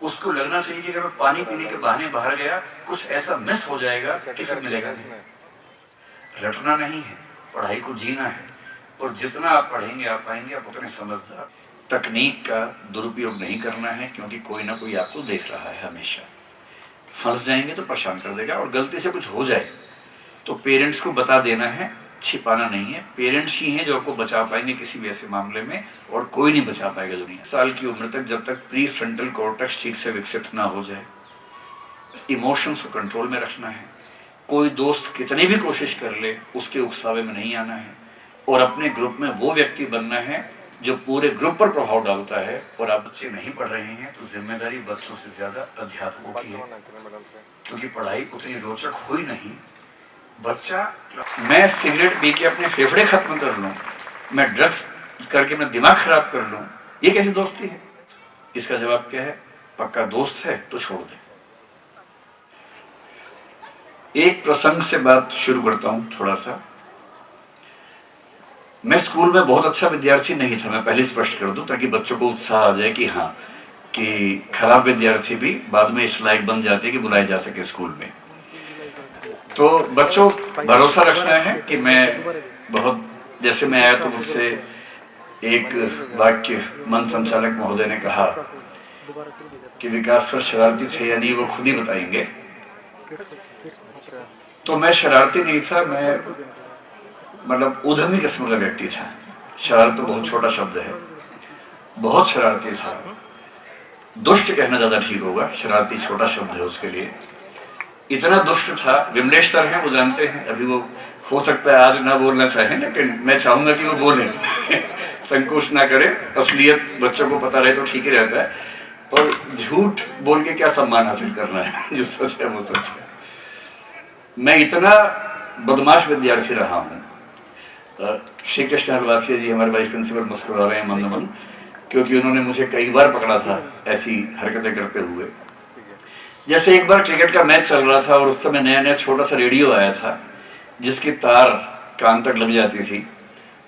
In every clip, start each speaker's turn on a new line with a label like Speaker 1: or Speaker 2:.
Speaker 1: उसको लगना चाहिए कि अगर मैं पानी पीने के बहाने बाहर गया, कुछ ऐसा मिस हो जाएगा कि फिर मिलेगा नहीं। रटना नहीं है, पढ़ाई को जीना है, और जितना आप पढ़ेंगे आप पाएंगे आप उतने समझदार। तकनीक का दुरुपयोग नहीं करना है, क्योंकि कोई ना कोई आपको देख रहा है हमेशा। फंस जाएंगे तो परेशान कर देगा, और गलती से कुछ हो जाए तो पेरेंट्स को बता देना है, छिपाना नहीं है। पेरेंट्स ही हैं जो आपको बचा पाएंगे किसी भी ऐसे मामले में, और कोई नहीं बचा पाएगा दुनिया। साल की उम्र तक जब तक प्री फ्रंटल कॉर्टेक्स ठीक से विकसित ना हो जाए, इमोशंस को कंट्रोल में रखना है। कोई दोस्त कितनी भी कोशिश कर ले, उसके उकसावे में नहीं आना है, और अपने ग्रुप में वो व्यक्ति बनना है जो पूरे ग्रुप पर प्रभाव डालता है। और आप बच्चे नहीं पढ़ रहे हैं तो जिम्मेदारी बच्चों से ज्यादा अध्यापकों की है, क्योंकि पढ़ाई उतनी रोचक हुई नहीं। बच्चा, मैं सिगरेट पी के अपने फेफड़े खत्म कर लूं, मैं ड्रग्स करके मैं दिमाग खराब कर लूं, ये कैसी दोस्ती है? इसका जवाब क्या है? पक्का दोस्त है तो छोड़ दे। एक प्रसंग से बात शुरू करता हूं थोड़ा सा। मैं स्कूल में बहुत अच्छा विद्यार्थी नहीं था, मैं पहले स्पष्ट कर दूं ताकि बच्चों को उत्साह आ जाए कि हाँ, कि खराब विद्यार्थी भी बाद में इस लायक बन जाते कि बुलाए जा सके स्कूल में। तो बच्चों, भरोसा रखना है कि मैं बहुत, जैसे मैं आया तो मुझसे एक वाक्य मन संचालक महोदय ने कहा कि विकास सर शरारती थे या नहीं वो खुद ही बताएंगे। तो मैं शरारती नहीं था, मैं मतलब उद्यमी किस्म का व्यक्ति था। शरारत तो बहुत छोटा शब्द है, बहुत शरारती था। दुष्ट कहना ज्यादा ठीक होगा, शरारती छोटा शब्द है उसके लिए। इतना दुष्ट था, विमलेश सर हैं वो जानते हैं, अभी वो हो सकता है आज ना बोलना चाहें, लेकिन मैं चाहूंगा कि वो बोलें संकोच ना करें। असलियत बच्चों को पता रहे तो ठीक ही रहता है, और झूठ बोल के क्या सम्मान हासिल करना है, जो सच है वो सच है। मैं इतना बदमाश विद्यार्थी रहा हूं। श्री कृष्ण हरवासिया जी हमारे वाइस प्रिंसिपल मुस्कुरा रहे हैं मंद मंद, क्योंकि उन्होंने मुझे कई बार पकड़ा था ऐसी हरकतें करते हुए। जैसे एक बार क्रिकेट का मैच चल रहा था और उस समय नया नया छोटा सा रेडियो आया था जिसकी तार कान तक लग जाती थी,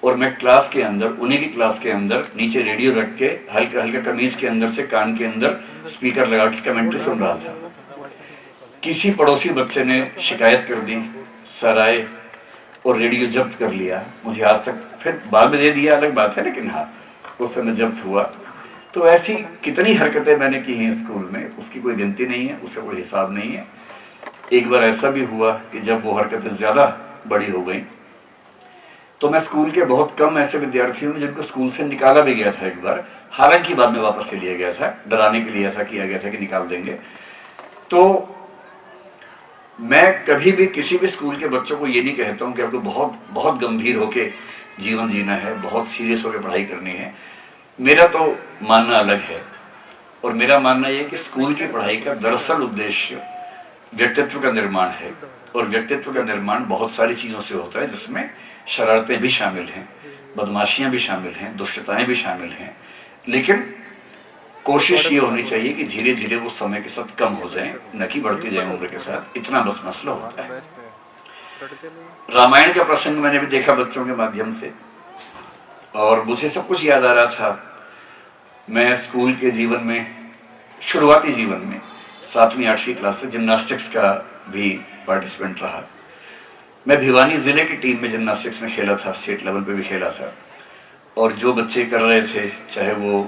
Speaker 1: और मैं क्लास के अंदर, उन्हीं की क्लास के अंदर नीचे रेडियो रख के हल्का हल्का कमीज के अंदर से कान के अंदर स्पीकर लगा के कमेंट्री सुन रहा था। किसी पड़ोसी बच्चे ने शिकायत कर दी, सर आए और रेडियो जब्त कर लिया। मुझे आज तक, फिर बाद में दे दिया अलग बात है, लेकिन हाँ उस समय जब्त हुआ। तो ऐसी कितनी हरकतें मैंने की हैं स्कूल में, उसकी कोई गिनती नहीं है, उसका कोई हिसाब नहीं है। एक बार ऐसा भी हुआ कि जब वो हरकतें ज्यादा बड़ी हो गई तो मैं स्कूल के बहुत कम ऐसे विद्यार्थी हूँ जिनको स्कूल से निकाला भी गया था एक बार, हालांकि बाद में वापस ले लिया गया था, डराने के लिए ऐसा किया गया था कि निकाल देंगे। तो मैं कभी भी किसी भी स्कूल के बच्चों को ये नहीं कहता हूँ कि आपको बहुत बहुत गंभीर होके जीवन जीना है, बहुत सीरियस होकर पढ़ाई करनी है। मेरा तो मानना अलग है, और मेरा मानना यह कि स्कूल की पढ़ाई का दरअसल उद्देश्य व्यक्तित्व का निर्माण है, और व्यक्तित्व का निर्माण बहुत सारी चीजों से होता है, जिसमें शरारतें भी शामिल हैं, बदमाशियां भी शामिल हैं, दुष्टताएं भी शामिल हैं। लेकिन कोशिश ये होनी चाहिए कि धीरे धीरे वो समय के साथ कम हो जाए, न कि बढ़ती जाए उम्र के साथ। इतना बस मसला होता है। रामायण का प्रसंग मैंने भी देखा बच्चों के माध्यम से, और मुझे सब कुछ याद आ रहा था। मैं स्कूल के जीवन में, शुरुआती जीवन में 7वीं 8वीं क्लास से जिम्नास्टिक्स का भी पार्टिसिपेंट रहा। मैं भिवानी जिले की टीम में जिम्नास्टिक्स में खेला था, स्टेट लेवल पे भी खेला था। और जो बच्चे कर रहे थे, चाहे वो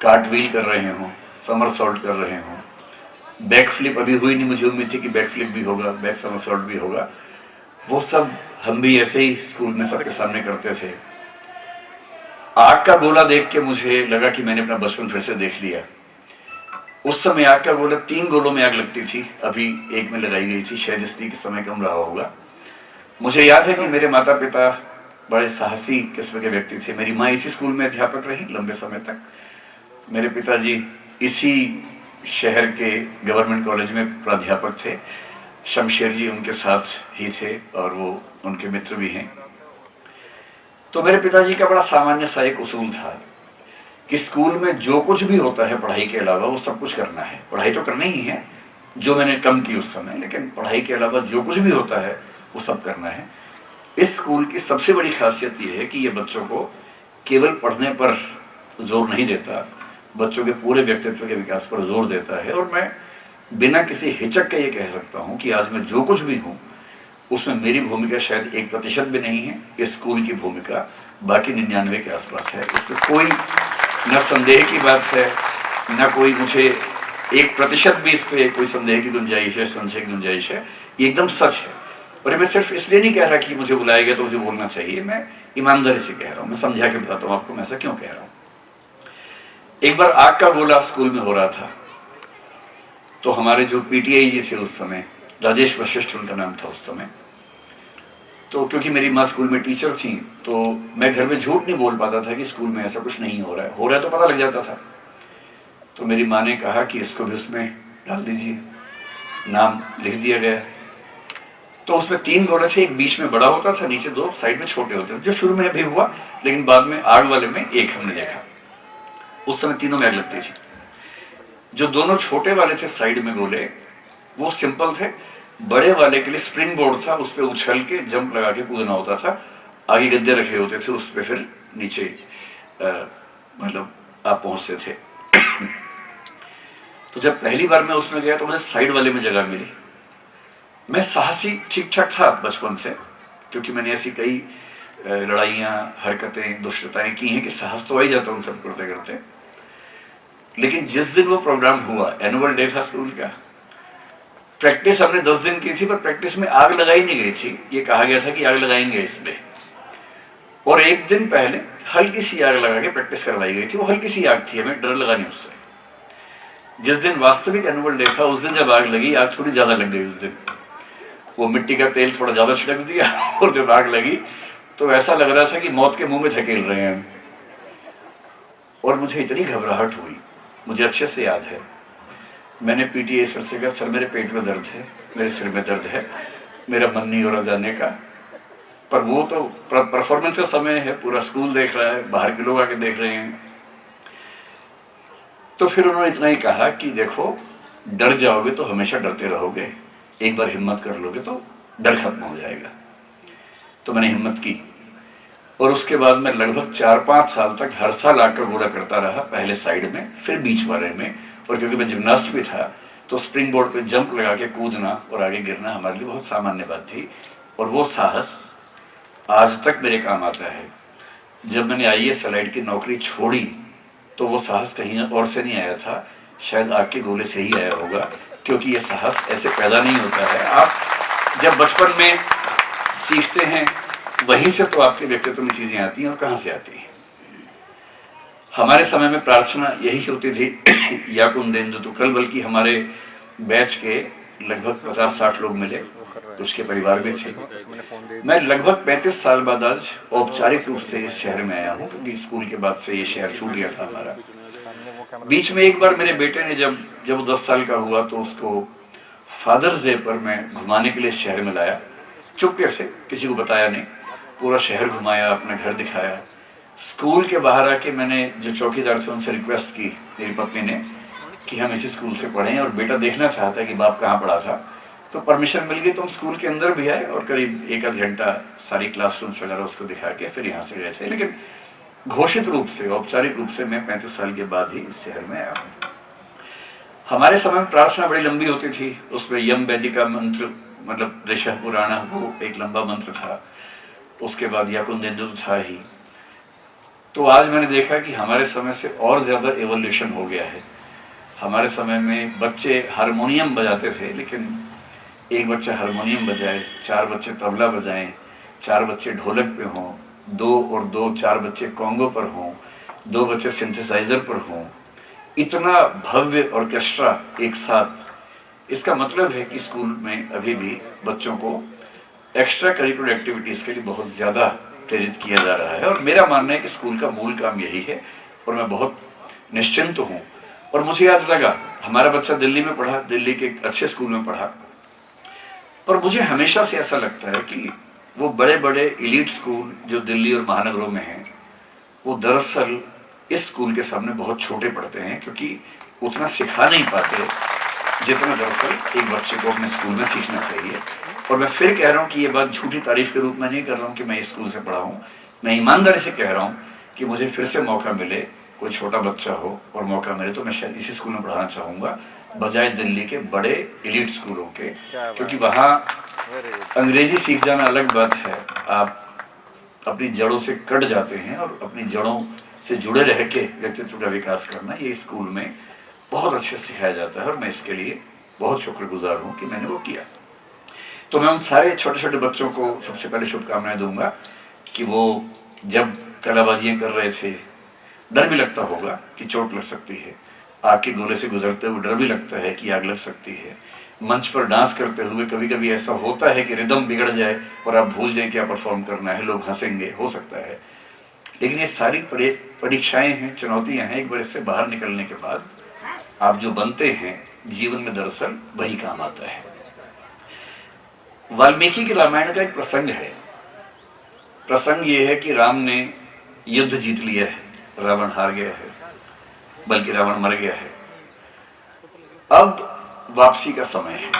Speaker 1: कार्ट व्हील कर रहे हों, समरसॉल्ट कर रहे हों, बैक फ्लिप अभी हुई नहीं, मुझे उम्मीद थी कि बैक फ्लिप भी होगा, बैक समरसॉल्ट भी होगा, वो सब हम भी ऐसे ही स्कूल में सबके सामने करते थे। आग का गोला देख के मुझे लगा कि मैंने अपना बचपन फिर से देख लिया। उस समय आग का गोला, 3 गोलों में आग लगती थी, अभी एक में लगाई गई थी, शायद इसलिए कि समय कम रहा होगा। मुझे याद है कि मेरे माता पिता बड़े साहसी किस्म के व्यक्ति थे। मेरी माँ इसी स्कूल में अध्यापक रही लंबे समय तक। मेरे पिताजी इसी शहर के गवर्नमेंट कॉलेज में प्राध्यापक थे। शमशेर जी उनके साथ ही थे, और वो उनके मित्र भी हैं। तो मेरे पिताजी का बड़ा सामान्य सा एक उसूल था कि स्कूल में जो कुछ भी होता है पढ़ाई के अलावा वो सब कुछ करना है। पढ़ाई तो करनी ही है, जो मैंने कम की उस समय, लेकिन पढ़ाई के अलावा जो कुछ भी होता है वो सब करना है। इस स्कूल की सबसे बड़ी खासियत ये है कि ये बच्चों को केवल पढ़ने पर जोर नहीं देता, बच्चों के पूरे व्यक्तित्व के विकास पर जोर देता है। और मैं बिना किसी हिचक के ये कह सकता हूँ कि आज मैं जो कुछ भी हूँ उसमें मेरी भूमिका शायद 1% भी नहीं है, इस स्कूल की भूमिका बाकी 99 के आसपास है। इसमें कोई न संदेह की बात है, न कोई मुझे 1% भी इस पर कोई संदेह की गुंजाइश है, संशय की गुंजाइश है। ये एकदम सच है। और मैं सिर्फ इसलिए नहीं कह रहा कि मुझे बुलाया गया तो मुझे बोलना चाहिए, मैं ईमानदारी से कह रहा हूँ, मैं समझा के बताता हूँ आपको मैं ऐसा क्यों कह रहा हूँ। एक बार आग का गोला स्कूल में हो रहा था, तो हमारे जो पीटीआई जी थे उस समय, राजेश वशिष्ठ उनका नाम था उस समय, तो क्योंकि मेरी माँ स्कूल में टीचर थी तो मैं घर में झूठ नहीं बोल पाता था कि स्कूल में ऐसा कुछ नहीं हो रहा है तो पता लग जाता था। तो मेरी माँ ने कहा कि इसको भी उसमें डाल दीजिए, नाम लिख दिया गया। तो उसमें 3 गोले थे, एक बीच में बड़ा होता था, नीचे 2 साइड में छोटे होते थे, जो शुरू में भी हुआ, लेकिन बाद में आग वाले में एक हमने देखा। उस समय तीनों में आग लगती थी। जो दोनों छोटे वाले थे साइड में गोले, वो सिंपल थे। बड़े वाले के लिए स्प्रिंग बोर्ड था, उस पर उछल के जंप लगा के कूदना होता था। आगे गद्दे रखे होते थे, उस पर फिर नीचे मतलब आप पहुंचते थे। तो जब पहली बार मैं उसमें गया तो मुझे साइड वाले में जगह मिली। मैं साहसी ठीक ठाक था बचपन से, क्योंकि मैंने ऐसी कई लड़ाइयां, हरकतें, दुष्टताएं की हैं कि साहस तो आ ही जाता उन सब करते करते। लेकिन जिस दिन वो प्रोग्राम हुआ, एनुअल डे था स्कूल का, प्रैक्टिस हमने 10 दिन की थी, पर प्रैक्टिस में आग लगाई नहीं गई थी। ये कहा गया था कि आग लगाएंगे इसमें, और एक दिन पहले हल्की सी आग लगा के प्रैक्टिस करवाई गई थी। वो हल्की सी आग थी, हमें डर लगा नहीं उससे। जिस दिन वास्तविक एनुअल डे था, उस दिन जब आग लगी, आग थोड़ी ज्यादा लग गई उस दिन। वो मिट्टी का तेल थोड़ा ज्यादा छिड़क दिया और जब आग लगी तो ऐसा लग रहा था कि मौत के मुंह में धकेल रहे हैं। और मुझे इतनी घबराहट हुई, मुझे अच्छे से याद है, मैंने पीटीआई सर से कहा, सर मेरे पेट में दर्द है, मेरे सिर में दर्द है, मेरा मन नहीं हो रहा जाने का। पर वो तो परफॉर्मेंस का समय है, पूरा स्कूल देख रहा है, बाहर के लोग आके देख रहे हैं। तो फिर उन्होंने इतना ही कहा कि देखो, डर जाओगे तो हमेशा डरते रहोगे, एक बार हिम्मत कर लोगे तो डर खत्म हो जाएगा। तो मैंने हिम्मत की, और उसके बाद मैं लगभग 4-5 साल तक हर साल आकर गोला करता रहा, पहले साइड में, फिर बीच वाले में। और क्योंकि मैं जिम्नास्ट भी था तो स्प्रिंग बोर्ड पे जंप लगा के कूदना और आगे गिरना हमारे लिए बहुत सामान्य बात थी। और वो साहस आज तक मेरे काम आता है। जब मैंने आईएएस सलाइड की नौकरी छोड़ी तो वो साहस कहीं और से नहीं आया था, शायद आग के गोले से ही आया होगा, क्योंकि ये साहस ऐसे पैदा नहीं होता है। आप जब बचपन में सीखते हैं, वहीं से तो आपके व्यक्तित्व में चीजें आती हैं, और कहां से आती हैं। हमारे समय में प्रार्थना यही होती थी, या कुंदेंदु। तो कल बल्कि हमारे बैच के लगभग 50-60 लोग मिले, उसके परिवार भी थे। मैं लगभग 35 साल बाद आज औपचारिक रूप से इस शहर में आया हूँ, क्योंकि स्कूल के बाद से ये शहर छूट गया था हमारा। बीच में एक बार मेरे बेटे ने जब वो 10 साल का हुआ तो उसको फादर्स डे पर मैं घुमाने के लिए शहर में लाया, चुपके से, किसी को बताया नहीं। पूरा शहर घुमाया, अपना घर दिखाया। स्कूल के बाहर आके मैंने जो चौकीदार थे उनसे रिक्वेस्ट की, मेरी पत्नी ने, कि हम इसी स्कूल से पढ़ें, और बेटा देखना चाहता है कि बाप कहाँ पढ़ा था। तो परमिशन मिल गई, तो हम स्कूल के अंदर भी आए और करीब 1-आध घंटा सारी क्लासरूम्स वगैरह उसको दिखा के फिर यहाँ से गए थे। लेकिन घोषित रूप से, औपचारिक रूप से मैं 35 साल के बाद ही इस शहर में आया हूँ। हमारे समय में प्रार्थना बड़ी लंबी होती थी, उसमें यम वैदिका मंत्र, मतलब ऋषभ पुराण, वो एक लंबा मंत्र था। उसके बाद या कुंदेंदु था ही। तो आज मैंने देखा कि हमारे समय से और ज्यादा एवोल्यूशन हो गया है। हमारे समय में बच्चे हारमोनियम बजाते थे, लेकिन एक बच्चा हारमोनियम बजाए, 4 बच्चे तबला बजाएं, 4 बच्चे ढोलक पे हों, 2 और 2 4 बच्चे कॉन्गो पर हों, 2 बच्चे सिंथेसाइजर पर हों, इतना भव्य ऑर्केस्ट्रा एक साथ। इसका मतलब है कि स्कूल में अभी भी बच्चों को एक्स्ट्रा करिकुलर एक्टिविटीज के लिए बहुत ज्यादा प्रेरित किया जा रहा है। और मेरा मानना है कि स्कूल का मूल काम यही है, और मैं बहुत निश्चिंत हूँ। और मुझे आज लगा, हमारा बच्चा दिल्ली में पढ़ा, दिल्ली के एक अच्छे स्कूल में पढ़ा, पर मुझे हमेशा से ऐसा लगता है कि वो बड़े बड़े एलीट स्कूल जो दिल्ली और महानगरों में हैं, वो दरअसल इस स्कूल के सामने बहुत छोटे पड़ते हैं, क्योंकि उतना सिखा नहीं पाते जितना दरअसल एक बच्चे को अपने स्कूल में सीखना चाहिए। और मैं फिर कह रहा हूँ कि ये बात झूठी तारीफ के रूप में नहीं कर रहा हूँ कि मैं इस स्कूल से पढ़ा हूँ, मैं ईमानदारी से कह रहा हूँ कि मुझे फिर से मौका मिले कोई छोटा बच्चा हो और मौका मिले तो मैं शायद इसी स्कूल में पढ़ाना चाहूँगा, बजाय दिल्ली के बड़े एलिट स्कूलों के, क्योंकि वहाँ अंग्रेजी सीख जाना अलग बात है, आप अपनी जड़ों से कट जाते हैं और अपनी जड़ों से जुड़े रह के व्यक्तित्व का विकास करना ये स्कूल में बहुत अच्छे से सिखाया जाता है और मैं इसके लिए बहुत शुक्रगुजार हूँ कि मैंने वो किया। तो मैं उन सारे छोटे छोटे बच्चों को सबसे पहले शुभकामनाएं दूंगा कि वो जब कलाबाजियां कर रहे थे, डर भी लगता होगा कि चोट लग सकती है, आग के गोले से गुजरते हुए डर भी लगता है कि आग लग सकती है, मंच पर डांस करते हुए कभी कभी ऐसा होता है कि रिदम बिगड़ जाए और आप भूल जाए क्या परफॉर्म करना है, लोग हंसेंगे, हो सकता है। लेकिन ये सारी परीक्षाएं हैं, चुनौतियां हैं। एक बार इससे बाहर निकलने के बाद आप जो बनते हैं जीवन में दरअसल वही काम आता है। वाल्मीकि के रामायण का एक प्रसंग है। प्रसंग ये है कि राम ने युद्ध जीत लिया है, रावण हार गया है, बल्कि रावण मर गया है। अब वापसी का समय है।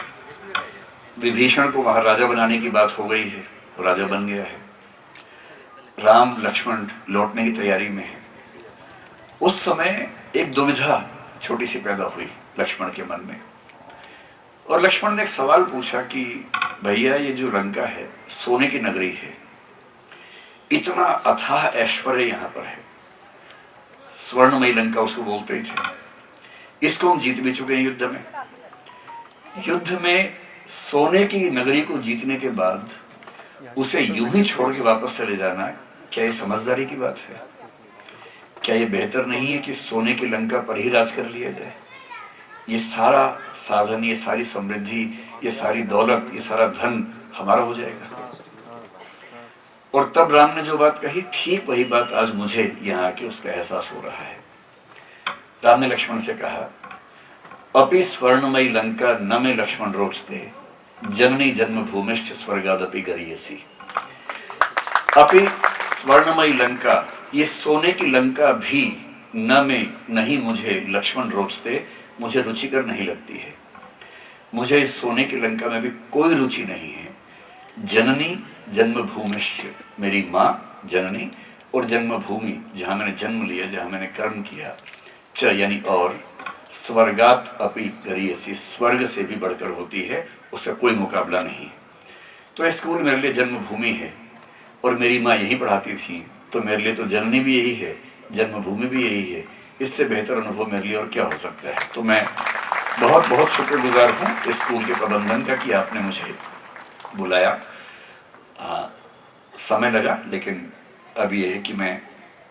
Speaker 1: विभीषण को वहां राजा बनाने की बात हो गई है, राजा बन गया है। राम लक्ष्मण लौटने की तैयारी में है। उस समय एक दुविधा छोटी सी पैदा हुई लक्ष्मण के मन में, और लक्ष्मण ने एक सवाल पूछा कि भैया ये जो लंका है सोने की नगरी है, इतना अथाह ऐश्वर्य यहां पर है, स्वर्णमयी लंका उसको बोलते ही थे, इसको हम जीत भी चुके हैं युद्ध में। युद्ध में सोने की नगरी को जीतने के बाद उसे यूं ही छोड़ के वापस चले जाना, क्या ये समझदारी की बात है? क्या ये बेहतर नहीं है कि सोने की लंका पर ही राज कर लिया जाए? ये सारा साधन, ये सारी समृद्धि, ये सारी दौलत, ये सारा धन हमारा हो जाएगा। और तब राम ने जो बात कही, ठीक वही बात आज मुझे यहाँ आके उसका एहसास हो रहा है। राम ने लक्ष्मण से कहा, अपि स्वर्णमयी लंका न में लक्ष्मण रोचते, जननी जन्मभूमिश्च स्वर्गादपि गरीयसी। अपि स्वर्णमयी लंका, ये सोने की लंका भी न में, नहीं मुझे लक्ष्मण रोचते, मुझे रुचिकर नहीं लगती है। मुझे इस सोने की लंका में भी कोई रुचि नहीं है। जननी जन्मभूमिश्च, मेरी माँ जननी, और जन्मभूमि जहां मैंने जन्म लिया, जहां मैंने कर्म किया, च यानी और, स्वर्गात अपि गरीयसी, स्वर्ग से भी बढ़कर होती है, उसका कोई मुकाबला नहीं। तो स्कूल मेरे लिए जन्मभूमि है और मेरी माँ यही पढ़ाती थी, तो मेरे लिए तो जननी भी यही है, जन्मभूमि भी यही है। इससे बेहतर अनुभव मेरे लिए और क्या हो सकता है? तो मैं बहुत बहुत शुक्रगुजार हूँ इस स्कूल के प्रबंधन का कि आपने मुझे बुलाया। समय लगा, लेकिन अब ये है कि मैं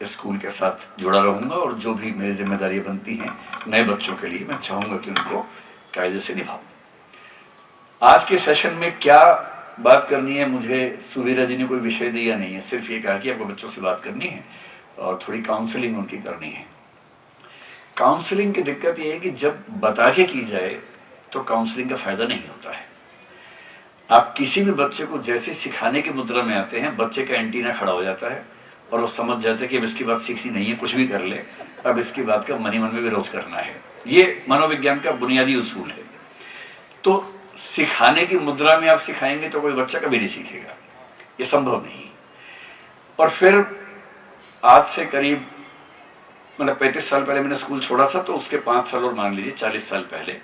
Speaker 1: इस स्कूल के साथ जुड़ा रहूंगा और जो भी मेरी जिम्मेदारी बनती हैं नए बच्चों के लिए, मैं चाहूंगा कि उनको कायदे से निभाऊं। आज के सेशन में क्या बात करनी है, मुझे सुवीरा जी ने कोई विषय दिया नहीं है, सिर्फ ये कहा कि आपको बच्चों से बात करनी है और थोड़ी काउंसलिंग उनकी करनी है। काउंसलिंग की दिक्कत यह है कि जब बता के की जाए तो काउंसलिंग का फायदा नहीं होता है। आप किसी भी बच्चे को जैसे सिखाने की मुद्रा में आते हैं, बच्चे का एंटीना खड़ा हो जाता है और वो समझ जाते हैं कि अब इसकी बात सीखनी नहीं है, कुछ भी कर ले, अब इसकी बात का मन ही मन में विरोध करना है। ये मनोविज्ञान का बुनियादी उसूल है। तो सिखाने की मुद्रा में आप सिखाएंगे तो कोई बच्चा कभी नहीं सीखेगा, ये संभव नहीं। और फिर आज से करीब 35 साल पहले मैंने स्कूल छोड़ा था, तो उसके 5 साल और मान लीजिए 40 साल पहले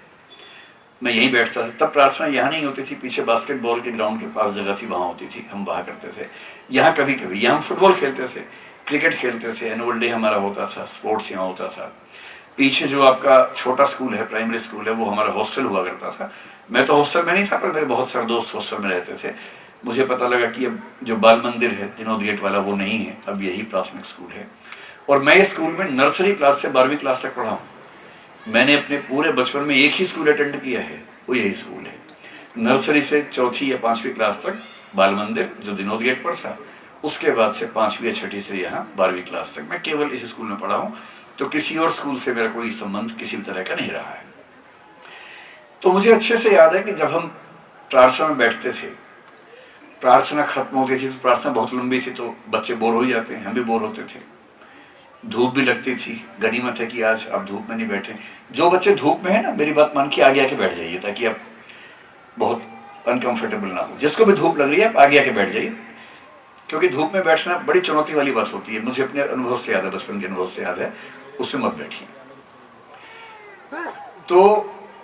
Speaker 1: मैं यहीं बैठता था। तब प्रार्थना यहाँ नहीं होती थी, पीछे बास्केटबॉल के ग्राउंड के पास जगह थी, वहां होती थी, हम वहां करते थे। यहाँ कभी कभी यहाँ हम फुटबॉल खेलते थे, क्रिकेट खेलते थे, एनुअल डे हमारा होता था, स्पोर्ट्स यहाँ होता था। पीछे जो आपका छोटा स्कूल है, प्राइमरी स्कूल है, वो हमारा हॉस्टल हुआ करता था। मैं तो हॉस्टल में नहीं था, पर मेरे बहुत सारे दोस्त हॉस्टल में रहते थे। मुझे पता लगा कि अब जो बाल मंदिर है विनोद गेट वाला, वो नहीं है, अब यही प्राथमिक स्कूल है। और मैं इस स्कूल में नर्सरी क्लास से 12वीं क्लास तक पढ़ा हूँ। मैंने अपने पूरे बचपन में एक ही स्कूल अटेंड किया है, वो यही स्कूल है। नर्सरी से 4वीं या 5वीं क्लास तक बाल मंदिर जो विनोद गेट पर था, उसके बाद से 5वीं या 6वीं से यहाँ 12वीं क्लास तक मैं केवल इस स्कूल में पढ़ा हूँ। तो किसी और स्कूल से मेरा कोई संबंध किसी भी तरह का नहीं रहा है। तो मुझे अच्छे से याद है कि जब हम प्रार्थना में बैठते थे, प्रार्थना खत्म होती थी, तो प्रार्थना बहुत लंबी थी, तो बच्चे बोर हो जाते हैं, हम भी बोर होते थे। धूप भी लगती थी, गनीमत है कि आज आप धूप में नहीं बैठे। जो बच्चे धूप में है ना, मेरी बात मान के आगे आके बैठ जाइए, ताकि आप बहुत अनकंफर्टेबल ना हो। जिसको भी धूप लग रही है आप आगे आके बैठ जाइए, क्योंकि धूप में बैठना बड़ी चुनौती वाली बात होती है। मुझे अपने अनुभव से याद है, बचपन के अनुभव से याद है। उसमें मत बैठिए। तो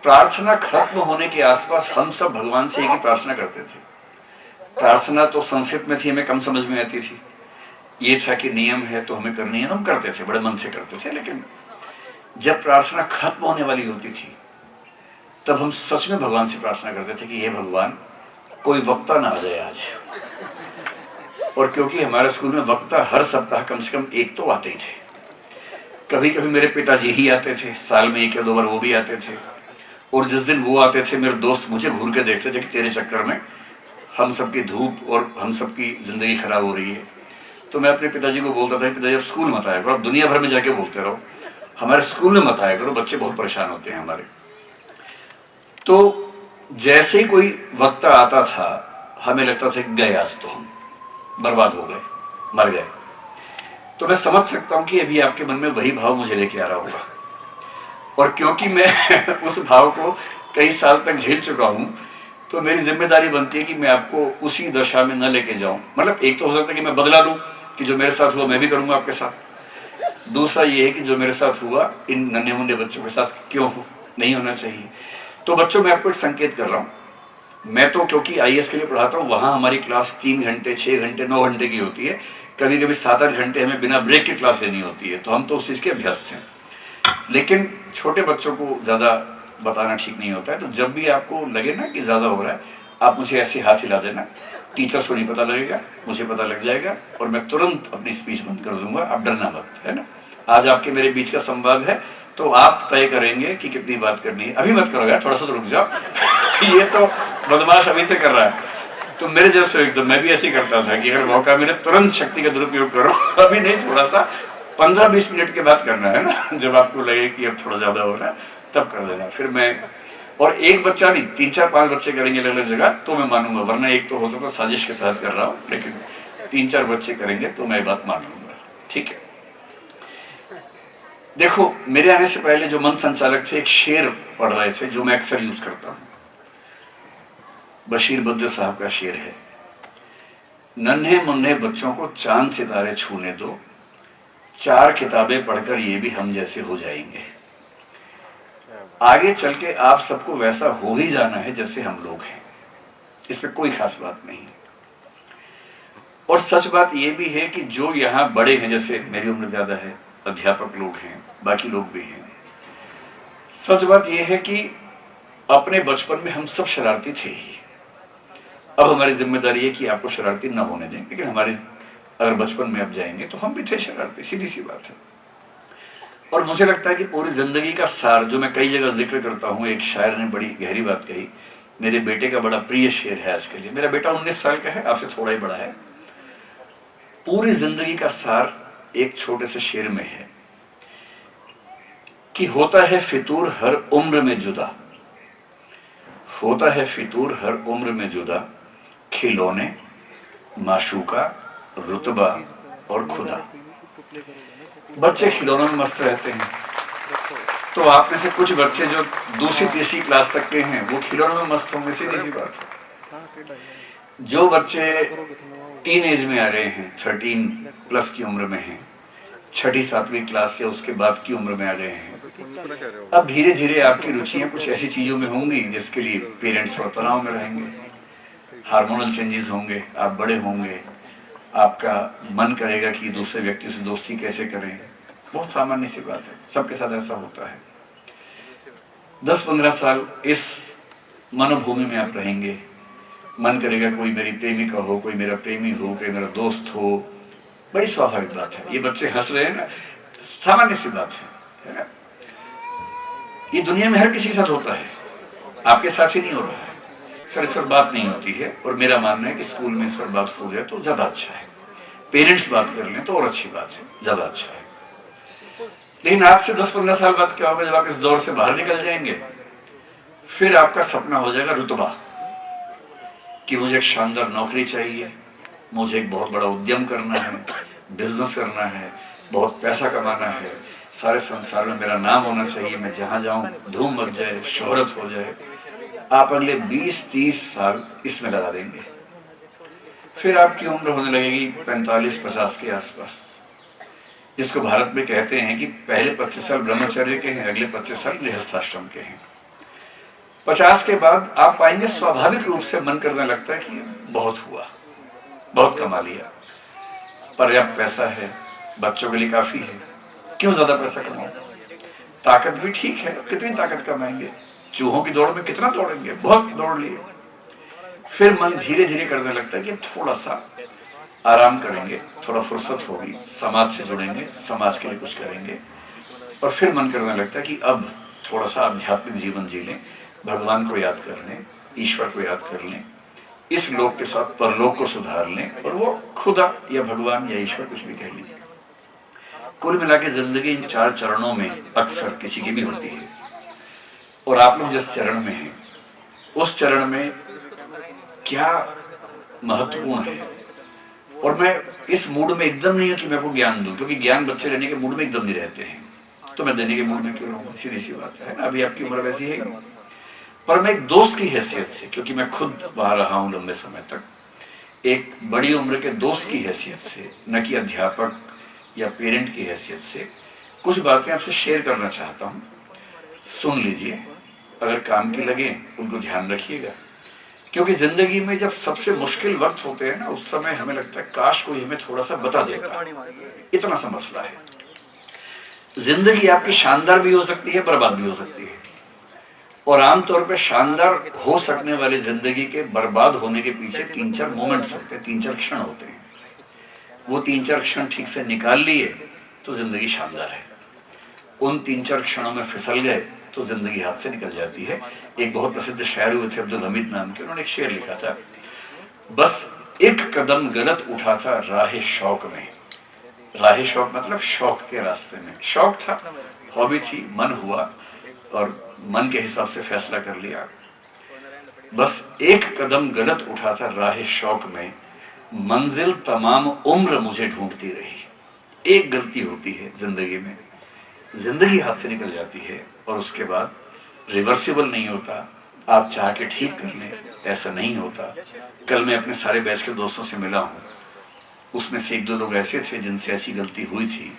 Speaker 1: प्रार्थना खत्म होने के आसपास हम सब भगवान से एक ही प्रार्थना करते थे। प्रार्थना तो संस्कृत में थी, हमें कम समझ में आती थी। ये था कि नियम है तो हमें करनी है, हम करते थे, बड़े मन से करते थे। लेकिन जब प्रार्थना खत्म होने वाली होती थी तब हम सच में भगवान से प्रार्थना करते थे कि हे भगवान, कोई वक्ता ना आ जाए आज। और क्योंकि हमारे स्कूल में वक्ता हर सप्ताह कम से कम एक तो आते ही थे। कभी कभी मेरे पिताजी ही आते थे, साल में 1 या 2 बार वो भी आते थे। और जिस दिन वो आते थे, मेरे दोस्त मुझे घूर के देखते थे कि तेरे चक्कर में हम सबकी धूप और हम सबकी जिंदगी खराब हो रही है। तो मैं अपने पिताजी को बोलता था, पिताजी आप स्कूल मत आया करो, आप दुनिया भर में जाके बोलते रहो, हमारे स्कूल में मत आया करो, बच्चे बहुत परेशान होते हैं हमारे। तो जैसे ही कोई वक्ता आता था, हमें लगता था कि गए, आज तो हम बर्बाद हो गए, मर गए। तो मैं समझ सकता हूं कि अभी आपके मन में वही भाव मुझे लेके आ रहा होगा। और क्योंकि मैं उस भाव को कई साल तक झेल चुका हूं, तो मेरी जिम्मेदारी बनती है कि मैं आपको उसी दशा में न लेके जाऊं। मतलब एक तो हो सकता है कि मैं बदला दूं कि जो मेरे साथ हुआ मैं भी करूंगा आपके साथ। दूसरा ये है कि जो मेरे साथ हुआ इन नन्हे मुन्ने बच्चों के साथ क्यों नहीं होना चाहिए। तो बच्चों, मैं आपको एक संकेत कर रहा हूं। मैं तो क्योंकि IAS के लिए पढ़ाता हूं, वहां हमारी क्लास 3 घंटे, 6 घंटे, 9 घंटे की होती है। कभी कभी 7-8 घंटे हमें बिना ब्रेक की क्लास लेनी होती है। तो हम तो उस चीज के अभ्यस्त हैं। लेकिन छोटे बच्चों को ज्यादा बताना ठीक नहीं होता है। तो जब भी आपको लगे ना कि ज्यादा हो रहा है, आप मुझे ऐसे हाथ हिला देना। टीचर्स को नहीं पता लगेगा, मुझे पता लग जाएगा और मैं तुरंत अपनी स्पीच बंद कर दूंगा। आप डरना मत, है ना। आज आपके मेरे बीच का संवाद है, तो आप तय करेंगे कि कितनी बात करनी है। अभी मत करो यार, थोड़ा सा तो रुक जाओ। ये तो बदमाश अभी से कर रहा है। तो मेरे जैसे एकदम मैं भी ऐसे ही करता था कि अगर मौका मिले तुरंत शक्ति का दुरुपयोग करो। अभी नहीं, थोड़ा सा 15-20 मिनट के बाद करना है ना। जब आपको लगे कि अब थोड़ा ज्यादा हो रहा है तब कर देना। फिर मैं, और एक बच्चा नहीं, 3-4-5 बच्चे करेंगे अलग अलग जगह तो मैं मानूंगा, वरना एक तो हो सकता है साजिश के तहत कर रहा हूं। लेकिन 3-4 बच्चे करेंगे तो मैं बात मान लूंगा, ठीक है। देखो, मेरे आने से पहले जो मन संचालक थे एक शेर पढ़ रहे थे जो मैं अक्सर यूज करता हूं। बशीर बद्र साहब का शेर है, नन्हे मुन्ने बच्चों को चांद सितारे छूने दो, 4 किताबें पढ़कर ये भी हम जैसे हो जाएंगे। आगे चल के आप सबको वैसा हो ही जाना है जैसे हम लोग हैं, इसमें कोई खास बात नहीं। और सच बात यह भी है कि जो यहां बड़े हैं, जैसे मेरी उम्र ज्यादा है, अध्यापक लोग हैं, बाकी लोग भी हैं, सच बात यह है कि अपने बचपन में हम सब शरारती थे ही। अब हमारी जिम्मेदारी है कि आपको शरारती न होने दें। लेकिन हमारी अगर बचपन में अब जाएंगे तो हम भी थे शरारती, सीधी सी बात है। और मुझे लगता है कि पूरी जिंदगी का सार, जो मैं कई जगह जिक्र करता हूं, एक शायर ने बड़ी गहरी बात कही, मेरे बेटे का बड़ा प्रिय शेर है आज के लिए। मेरा बेटा 19 साल का है, आपसे थोड़ा ही बड़ा है। पूरी जिंदगी का सार एक छोटे से शेर में है कि होता है फितूर हर उम्र में जुदा, होता है फितूर हर उम्र में जुदा, खिलौने, माशूका, रुतबा और खुदा। बच्चे खिलौनों में मस्त रहते हैं। तो आप में से कुछ बच्चे जो दूसरी तीसरी क्लास तक के हैं वो खिलौनों में मस्त होंगे, सीधी सी बात है। जो बच्चे टीन एज में आ गए हैं, 13+ की उम्र में हैं, 6ठी-7वीं क्लास या उसके बाद की उम्र में आ गए हैं, अब धीरे धीरे आपकी रुचियां कुछ ऐसी चीजों में होंगी जिसके लिए पेरेंट्स थोड़ा तनाव में रहेंगे, हार्मोनल चेंजेस होंगे, आप बड़े होंगे, आपका मन करेगा कि दूसरे व्यक्ति से दोस्ती कैसे करें। बहुत सामान्य सी बात है, सबके साथ ऐसा होता है। 10-15 साल इस मनोभूमि में आप रहेंगे, मन करेगा कोई मेरी प्रेमिका हो, कोई मेरा प्रेमी हो, कोई मेरा दोस्त हो। बड़ी स्वाभाविक बात है। ये बच्चे हंस रहे हैं ना, सामान्य सी बात है ना। ये दुनिया में हर किसी के साथ होता है, आपके साथ ही नहीं हो रहा है। सर, इस पर बात नहीं होती है और मेरा मानना है कि स्कूल में इस पर बात हो जाए तो ज्यादा अच्छा है। पेरेंट्स बात कर लें तो और अच्छी बात है, ज्यादा अच्छा है। लेकिन आज से 10-15 साल बाद क्या होगा, जब आप इस दौर से बाहर निकल जाएंगे, फिर आपका सपना हो जाएगा रुतबा, कि मुझे एक शानदार नौकरी चाहिए, मुझे एक बहुत बड़ा उद्यम करना है, बिजनेस करना है, बहुत पैसा कमाना है, सारे संसार में मेरा नाम होना चाहिए, मैं जहां जाऊं धूम मच जाए, शोहरत हो जाए। आप अगले 20-30 साल इसमें लगा देंगे। फिर आपकी उम्र होने लगेगी 45-50 के आसपास। जिसको भारत में कहते हैं कि पहले 25 साल ब्रह्मचर्य के हैं, अगले 25 साल गृहस्थाश्रम के हैं। 50 के बाद आप पाएंगे स्वाभाविक रूप से मन करने लगता है कि बहुत हुआ, बहुत कमा लिया, पर्याप्त पैसा है, बच्चों के लिए काफी है, क्यों ज्यादा पैसा कमाओ, ताकत भी ठीक है, कितनी ताकत कमाएंगे, चूहों की दौड़ में कितना दौड़ेंगे, बहुत दौड़ लिए। फिर मन धीरे धीरे करने लगता है कि थोड़ा सा आराम करेंगे, थोड़ा फुर्सत होगी, समाज से जुड़ेंगे, समाज के लिए कुछ करेंगे, और फिर मन करने लगता है कि अब थोड़ा सा आध्यात्मिक जीवन जी लें, भगवान को याद कर लें, ईश्वर को याद कर लें, इस लोक के साथ परलोक को सुधार लें, और वो खुदा या भगवान या ईश्वर कुछ भी कह लीजिए। कुल मिला के जिंदगी इन 4 चरणों में अक्सर किसी की भी होती है, और आप लोग जिस चरण में हैं उस चरण में क्या महत्वपूर्ण है। और मैं इस मूड में एकदम नहीं हूं कि मैं आपको ज्ञान दूं, क्योंकि ज्ञान बच्चे लेने के मूड में एकदम नहीं रहते हैं, तो मैं देने के मूड में क्यों रहूंगा, सीधी सी बात है ना, अभी आपकी उम्र वैसी है। पर मैं एक दोस्त की हैसियत से, क्योंकि मैं खुद वहां रहा हूं लंबे समय तक, एक बड़ी उम्र के दोस्त की हैसियत से, न कि अध्यापक या पेरेंट की हैसियत से, कुछ बातें आपसे शेयर करना चाहता हूं। सुन लीजिए, अगर काम की लगे उनको ध्यान रखिएगा, क्योंकि जिंदगी में जब सबसे मुश्किल वक्त होते हैं ना, उस समय हमें लगता है काश कोई हमें थोड़ा सा बता देता, इतना सा मसला है। जिंदगी आपकी शानदार भी हो सकती है, बर्बाद भी हो सकती है, और आमतौर पर शानदार हो सकने वाली जिंदगी के बर्बाद होने के पीछे 3-4 मोमेंट्स होते हैं, 3-4 क्षण होते हैं। वो 3-4 क्षण ठीक से निकाल लिए तो जिंदगी शानदार है, उन 3-4 क्षणों में फिसल गए तो जिंदगी हाथ से निकल जाती है। एक बहुत प्रसिद्ध शायर हुए थे अब्दुल हमीद नाम के, उन्होंने एक शेर लिखा था, बस एक कदम गलत उठा था राह शौक में। राह शौक मतलब शौक के रास्ते में, शौक था, हॉबी थी, मन हुआ और मन के हिसाब से फैसला कर लिया। बस एक कदम गलत उठा था राह शौक में, मंजिल तमाम उम्र मुझे ढूंढती रही। एक गलती होती है जिंदगी में, जिंदगी हाथ से निकल जाती है, और उसके बाद रिवर्सिबल नहीं होता। आप चाह के ठीक कर लें, ऐसा नहीं होता। कल मैं अपने सारे बैच के दोस्तों से मिला हूं, उसमें से 1-2 लोग ऐसे थे जिनसे ऐसी गलती हुई थी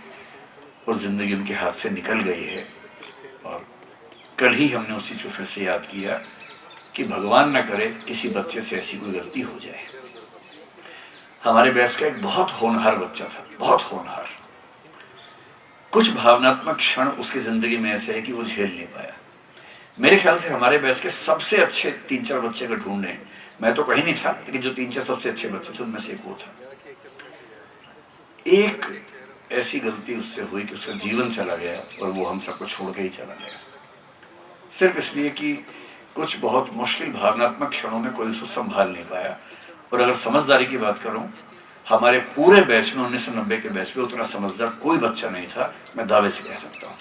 Speaker 1: और जिंदगी उनके हाथ से निकल गई है। और कल ही हमने उसी को फिर से याद किया कि भगवान न करे किसी बच्चे से ऐसी कोई गलती हो जाए। हमारे बैच का एक बहुत होनहार बच्चा था, बहुत होनहार। कुछ भावनात्मक क्षण उसकी जिंदगी में ऐसे है कि वो झेल नहीं पाया। मेरे ख्याल से हमारे बैच के सबसे अच्छे 3-4 बच्चे का ढूंढने, मैं तो कहीं नहीं था, लेकिन जो 3-4 सबसे अच्छे बच्चे थे उनमें से एक वो था। एक ऐसी गलती उससे हुई कि उसका जीवन चला गया और वो हम सबको छोड़ के ही चला गया, सिर्फ इसलिए कि कुछ बहुत मुश्किल भावनात्मक क्षणों में कोई उसको संभाल नहीं पाया। और अगर समझदारी की बात करूं, हमारे पूरे बैच में 1990 के बैच में उतना समझदार कोई बच्चा नहीं था, मैं दावे से कह सकता हूं।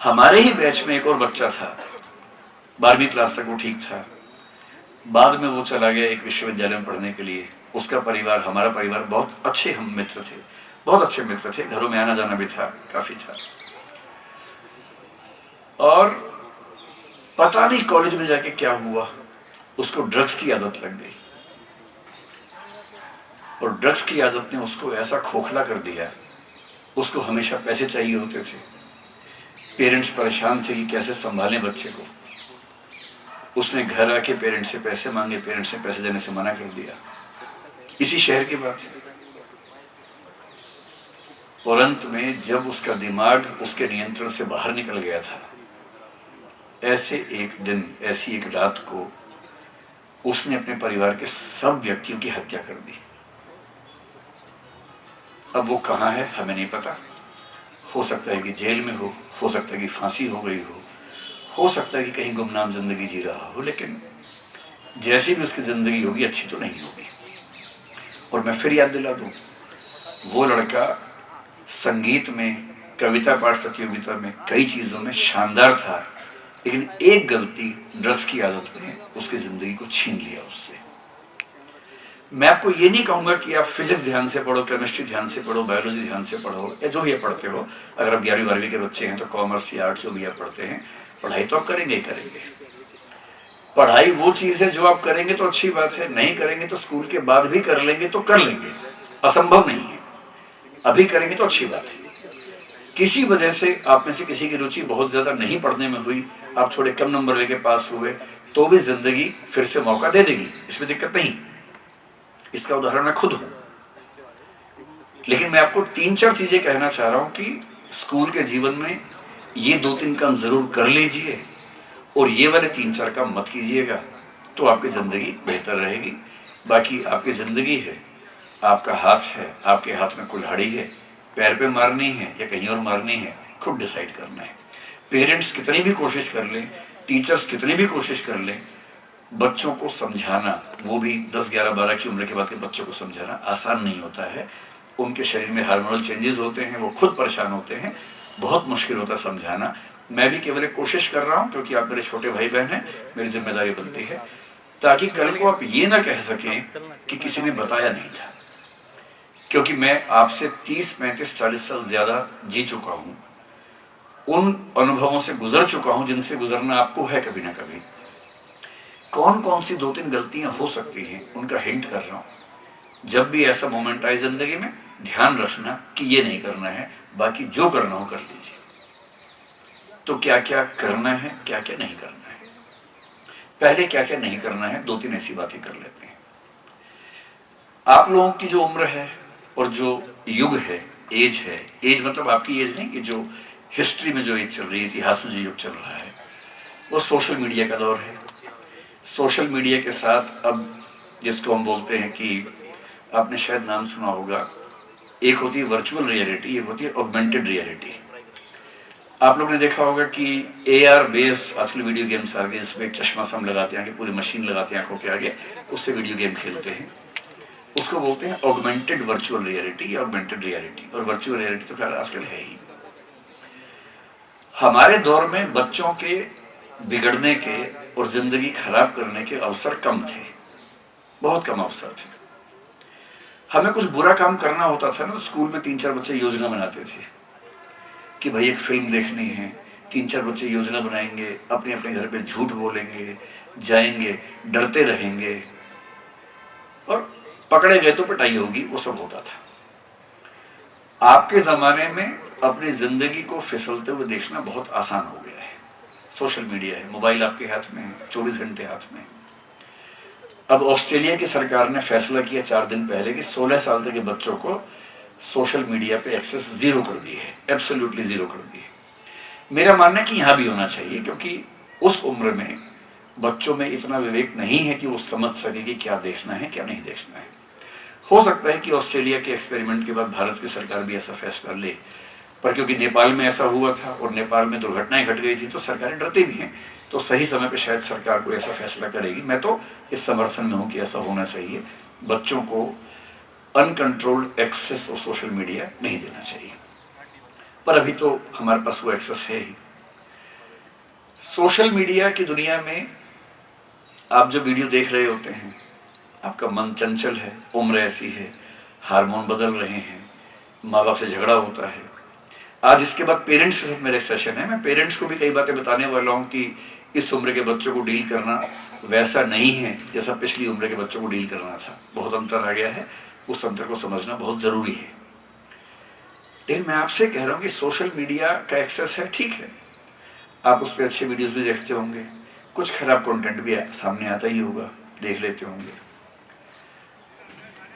Speaker 1: हमारे ही बैच में एक और बच्चा था, 12वीं क्लास तक वो ठीक था, बाद में वो चला गया एक विश्वविद्यालय में पढ़ने के लिए। उसका परिवार, हमारा परिवार, बहुत अच्छे हम मित्र थे, बहुत अच्छे मित्र थे, घरों में आना जाना भी था, काफी था। और पता नहीं कॉलेज में जाके क्या हुआ, उसको ड्रग्स की आदत लग गई, और ड्रग्स की आदत ने उसको ऐसा खोखला कर दिया, उसको हमेशा पैसे चाहिए होते थे, पेरेंट्स परेशान थे कि कैसे संभालें बच्चे को। उसने घर आके पेरेंट्स से पैसे मांगे, पेरेंट्स ने पैसे देने से मना कर दिया। इसी शहर की बात है। और अंत में जब उसका दिमाग उसके नियंत्रण से बाहर निकल गया था, ऐसे एक दिन, ऐसी एक रात को उसने अपने परिवार के सब व्यक्तियों की हत्या कर दी। अब वो कहां है हमें नहीं पता, हो सकता है कि जेल में हो सकता है कि फांसी हो गई हो सकता है कि कहीं गुमनाम जिंदगी जी रहा हो, लेकिन जैसी भी उसकी जिंदगी होगी अच्छी तो नहीं होगी। और मैं फिर याद दिला दूं, वो लड़का संगीत में, कविता पाठ प्रतियोगिता में, कई चीजों में शानदार था, लेकिन एक गलती, ड्रग्स की आदत ने उसकी जिंदगी को छीन लिया उससे। मैं आपको ये नहीं कहूंगा कि आप फिजिक्स ध्यान से पढ़ो, केमिस्ट्री ध्यान से पढ़ो, बायोलॉजी ध्यान से पढ़ो, या जो भी आप पढ़ते हो। अगर आप 11वीं-12वीं के बच्चे हैं तो कॉमर्स या आर्ट्स जो भी आप पढ़ते हैं, पढ़ाई तो आप करेंगे ही करेंगे। पढ़ाई वो चीज है जो आप करेंगे तो अच्छी बात है, नहीं करेंगे तो स्कूल के बाद भी कर लेंगे तो कर लेंगे, असंभव नहीं है। अभी करेंगे तो अच्छी बात है। किसी वजह से आप में से किसी की रुचि बहुत ज्यादा नहीं पढ़ने में हुई, आप थोड़े कम नंबर लेके पास हुए, तो भी जिंदगी फिर से मौका दे देगी, इसमें दिक्कत नहीं। इसका उदाहरण मैं खुद हूं। लेकिन मैं आपको 3-4 चीजें कहना चाह रहा हूं कि स्कूल के जीवन में ये 2-3 काम जरूर कर लीजिए और ये वाले 3-4 काम मत कीजिएगा, तो आपकी जिंदगी बेहतर रहेगी। बाकी आपकी जिंदगी है, आपका हाथ है, आपके हाथ में कुल्हाड़ी है, पैर पे मारनी है या कहीं और मारनी है, खुद डिसाइड करना है। पेरेंट्स कितनी भी कोशिश कर लें, टीचर्स कितनी भी कोशिश कर लें, बच्चों को समझाना, वो भी 10-11-12 की उम्र के बाद के बच्चों को समझाना आसान नहीं होता है। उनके शरीर में हार्मोनल चेंजेस होते हैं, वो खुद परेशान होते हैं, बहुत मुश्किल होता है समझाना। मैं भी केवल एक कोशिश कर रहा हूं, क्योंकि आप मेरे छोटे भाई बहन हैं, मेरी जिम्मेदारी बनती है, ताकि कल को आप ये ना कह सकें कि किसी ने बताया नहीं था। क्योंकि मैं आपसे 30, 35, 40 साल ज्यादा जी चुका हूं, उन अनुभवों से गुजर चुका हूं जिनसे गुजरना आपको है कभी ना कभी। कौन कौन सी 2-3 गलतियां हो सकती हैं, उनका हिंट कर रहा हूं। जब भी ऐसा मोमेंट आए जिंदगी में, ध्यान रखना कि ये नहीं करना है, बाकी जो करना हो कर लीजिए। तो क्या क्या करना है, क्या क्या नहीं करना है। पहले क्या क्या नहीं करना है, 2-3 ऐसी बातें कर लेते हैं। आप लोगों की जो उम्र है और जो युग है, एज है, एज मतलब आपकी एज नहीं, कि जो हिस्ट्री में जो एज चल रही है, इतिहास में जो युग चल रहा है, वो सोशल मीडिया का दौर है। सोशल मीडिया के साथ अब जिसको हम बोलते हैं कि आपने शायद नाम सुना होगा, एक होती है वर्चुअल रियलिटी, एक होती है ऑगमेंटेड रियलिटी। आप लोग ने देखा होगा कि AR बेस्ड आजकल वीडियो गेम्स आ गए, जिसमें एक चश्मा सा हम लगाते हैं, पूरी मशीन लगाते हैं आंखों के आगे, उससे वीडियो गेम खेलते हैं। उसको बोलते हैं ऑगमेंटेड वर्चुअल रियलिटी या ऑगमेंटेड रियलिटी। और वर्चुअल रियलिटी तो खैर आजकल है ही। हमारे दौर में बच्चों के बिगड़ने के और जिंदगी खराब करने के अवसर कम थे, बहुत कम अवसर थे। हमें कुछ बुरा काम करना होता था ना, तो स्कूल में 3-4 बच्चे योजना बनाते थे कि भाई एक फिल्म देखनी है। 3-4 बच्चे योजना बनाएंगे, अपने अपने घर पे झूठ बोलेंगे, जाएंगे, डरते रहेंगे, और पकड़े गए तो पिटाई होगी, वो सब होता था। आपके जमाने में अपनी जिंदगी को फिसलते हुए देखना बहुत आसान हो गया है। सोशल मीडिया है, मोबाइल आपके हाथ में है, 24 घंटे हाथ में। अब ऑस्ट्रेलिया की सरकार ने फैसला किया 4 दिन पहले कि 16 साल तक के बच्चों को सोशल मीडिया पे एक्सेस जीरो कर दी है, एब्सोल्युटली जीरो कर दी है। मेरा मानना है कि यहां भी होना चाहिए, क्योंकि उस उम्र में बच्चों में इतना विवेक नहीं है कि वो समझ सके कि क्या देखना है क्या नहीं देखना है। हो सकता है कि ऑस्ट्रेलिया के एक्सपेरिमेंट के बाद भारत की सरकार भी ऐसा फैसला ले, पर क्योंकि नेपाल में ऐसा हुआ था और नेपाल में दुर्घटनाएं घट गई थी, तो सरकारें डरती भी हैं, तो सही समय पे शायद सरकार को ऐसा फैसला करेगी। मैं तो इस समर्थन में हूं कि ऐसा होना चाहिए। बच्चों को अनकंट्रोल्ड एक्सेस और सोशल मीडिया नहीं देना चाहिए, पर अभी तो हमारे पास वो एक्सेस है ही। सोशल मीडिया की दुनिया में आप जब वीडियो देख रहे होते हैं, आपका मन चंचल है, उम्र ऐसी है, हार्मोन बदल रहे हैं, माँ बाप से झगड़ा होता है। आज इसके बाद पेरेंट्स के साथ मेरा सेशन है, मैं पेरेंट्स को भी कई बातें बताने वाला हूं कि इस उम्र के बच्चों को डील करना वैसा नहीं है जैसा पिछली उम्र के बच्चों को डील करना था। बहुत अंतर आ गया है, उस अंतर को समझना बहुत जरूरी है। लेकिन मैं आपसे कह रहा हूं कि सोशल मीडिया का एक्सेस है, ठीक है, आप उस पर अच्छे वीडियोस भी देखते होंगे, कुछ खराब कंटेंट भी सामने आता ही होगा, देख लेते होंगे।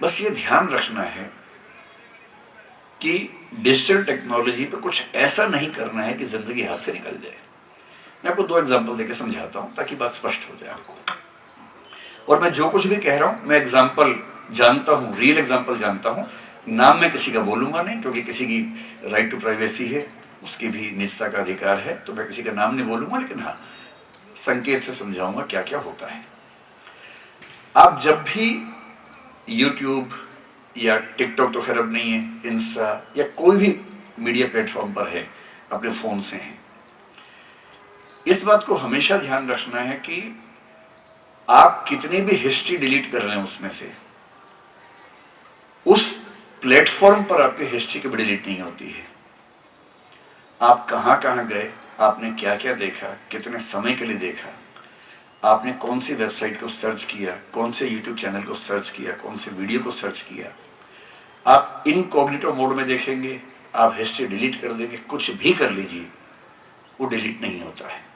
Speaker 1: बस ये ध्यान रखना है कि डिजिटल टेक्नोलॉजी पे कुछ ऐसा नहीं करना है कि जिंदगी हाथ से निकल जाए। मैं आपको 2 एग्जांपल देकर समझाता हूं ताकि बात स्पष्ट हो जाए आपको। और मैं जो कुछ भी कह रहा हूं, मैं एग्जांपल जानता हूं, रियल एग्जांपल जानता हूं, नाम मैं किसी का बोलूंगा नहीं, क्योंकि किसी की राइट टू प्राइवेसी है, उसकी भी निजता का अधिकार है, तो मैं किसी का नाम नहीं बोलूंगा, लेकिन हाँ संकेत से समझाऊंगा क्या क्या होता है। आप जब भी यूट्यूब या टिकटॉक तो खैर अब नहीं है, इंस्टा या कोई भी मीडिया प्लेटफॉर्म पर है, अपने फोन से हैं, इस बात को हमेशा ध्यान रखना है कि आप कितनी भी हिस्ट्री डिलीट कर रहे हैं उसमें से, उस प्लेटफॉर्म पर आपकी हिस्ट्री कभी डिलीट नहीं होती है। आप कहां कहां गए, आपने क्या क्या देखा, कितने समय के लिए देखा, आपने कौन सी वेबसाइट को सर्च किया, कौन से यूट्यूब चैनल को सर्च किया, कौन से वीडियो को सर्च किया, आप इनकॉग्निटो मोड में देखेंगे, आप हिस्ट्री डिलीट कर देंगे, कुछ भी कर लीजिए, वो डिलीट नहीं होता है।